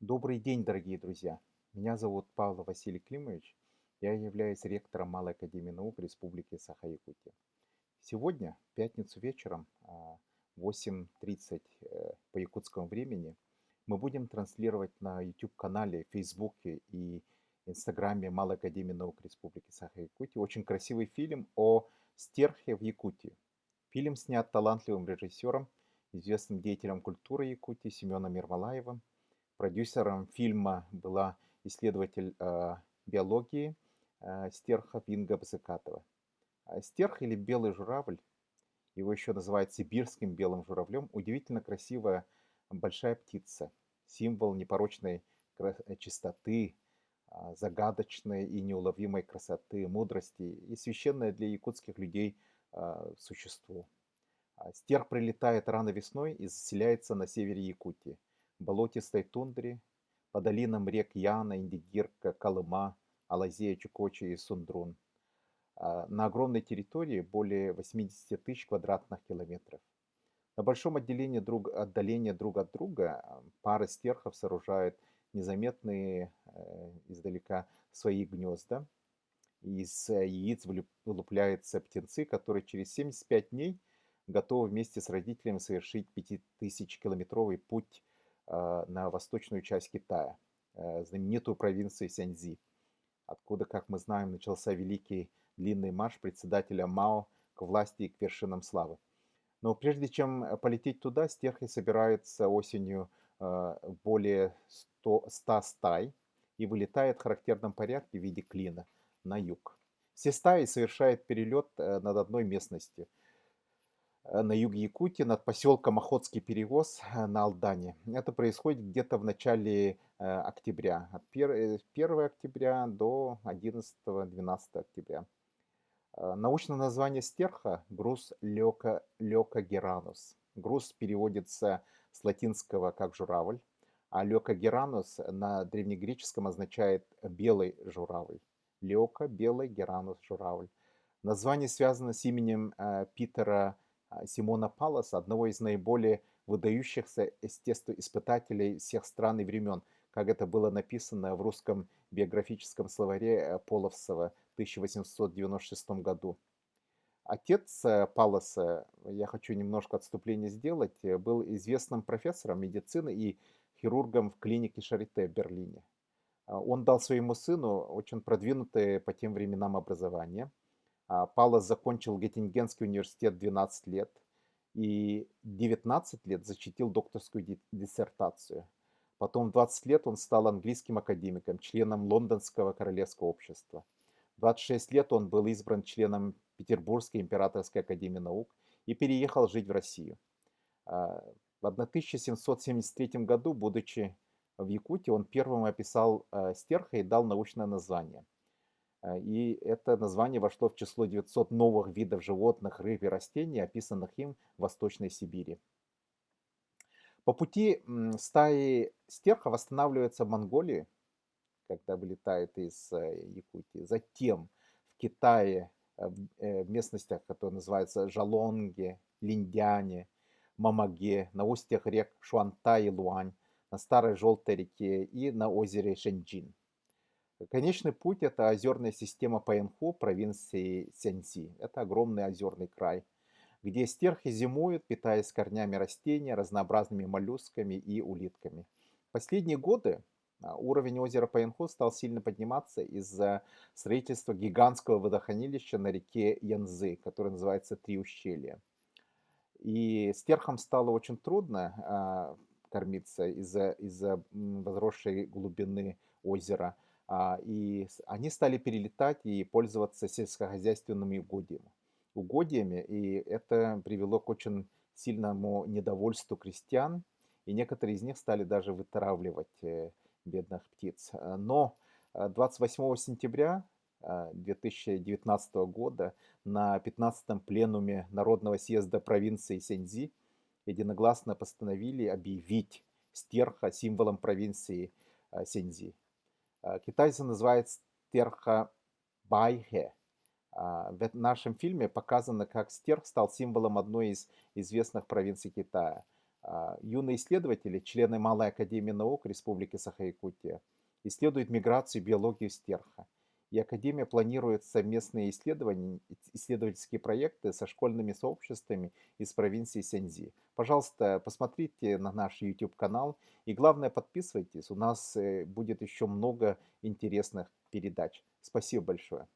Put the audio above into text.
Добрый день, дорогие друзья! Меня зовут Павел Василий Климович. Я являюсь ректором Малой академии наук Республики Саха-Якутия. Сегодня, в пятницу вечером, 8:30 по якутскому времени, мы будем транслировать на YouTube-канале, Фейсбуке и Инстаграме Малой академии наук Республики Саха-Якутия очень красивый фильм о стерхе в Якутии. Фильм снят талантливым режиссером, известным деятелем культуры Якутии Семеном Ермолаевым. Продюсером фильма была исследователь биологии стерха Инга Бзыкатова. Стерх или белый журавль, его еще называют сибирским белым журавлем, удивительно красивая большая птица, символ непорочной чистоты, загадочной и неуловимой красоты, мудрости и священное для якутских людей существо. Стерх прилетает рано весной и заселяется на севере Якутии, в болотистой тундре, по долинам рек Яна, Индигирка, Колыма, Алазея, Чукочи и Сундрун. На огромной территории более 80 тысяч квадратных километров. На большом отдалении друг от друга пары стерхов сооружают незаметные издалека свои гнезда. Из яиц вылупляются птенцы, которые через 75 дней готовы вместе с родителями совершить 5000-километровый путь на восточную часть Китая, знаменитую провинцию Сяньзи, откуда, как мы знаем, начался великий длинный марш председателя Мао к власти и к вершинам славы. Но прежде чем полететь туда, стерхи собираются осенью более 100 стай и вылетают в характерном порядке в виде клина на юг. Все стаи совершают перелет над одной местностью. На юге Якутии, над поселком Охотский перевоз на Алдане. Это происходит где-то в начале октября, от 1 октября до 11-12 октября. Научное название стерха — груз лёкогеранус. Груз переводится с латинского как журавль, а лёкогеранус на древнегреческом означает белый журавль. Лёка — белый, геранус — журавль. Название связано с именем Питера Симона Палласа, одного из наиболее выдающихся естествоиспытателей всех стран и времен, как это было написано в русском биографическом словаре Половцева в 1896 году. Отец Палласа, я хочу немножко отступление сделать, был известным профессором медицины и хирургом в клинике Шарите в Берлине. Он дал своему сыну очень продвинутое по тем временам образование. Паллас закончил Геттингенский университет 12 лет и 19 лет защитил докторскую диссертацию. Потом в 20 лет он стал английским академиком, членом Лондонского королевского общества. В 26 лет он был избран членом Петербургской императорской академии наук и переехал жить в Россию. В 1773 году, будучи в Якутии, он первым описал стерха и дал научное название. И это название вошло в число 900 новых видов животных, рыб и растений, описанных им в Восточной Сибири. По пути стаи стерхов останавливаются в Монголии, когда вылетают из Якутии. Затем в Китае, в местностях, которые называются Жалонге, Линьяне, Мамаге, на устьях рек Шуантай и Луань, на Старой Желтой реке и на озере Шэньчжин. Конечный путь — это озерная система Паянху провинции Сяньси. Это огромный озерный край, где стерхи зимуют, питаясь корнями растений, разнообразными моллюсками и улитками. В последние годы уровень озера Паянху стал сильно подниматься из-за строительства гигантского водохранилища на реке Янзы, которое называется Три ущелья. И стерхам стало очень трудно кормиться из-за возросшей глубины озера. Они стали перелетать и пользоваться сельскохозяйственными угодьями, и это привело к очень сильному недовольству крестьян, и некоторые из них стали даже вытравливать бедных птиц. Но 28 сентября 2019 года на 15-м пленуме Народного съезда провинции Сяньзи единогласно постановили объявить стерха символом провинции Сяньзи. Китайцы называют стерха байхэ. В нашем фильме показано, как стерх стал символом одной из известных провинций Китая. Юные исследователи, члены Малой академии наук Республики Саха-Якутия, исследуют миграцию и биологию стерха. И Академия планирует совместные исследования, исследовательские проекты со школьными сообществами из провинции Сяньзи. Пожалуйста, посмотрите на наш YouTube-канал и, главное, подписывайтесь. У нас будет еще много интересных передач. Спасибо большое.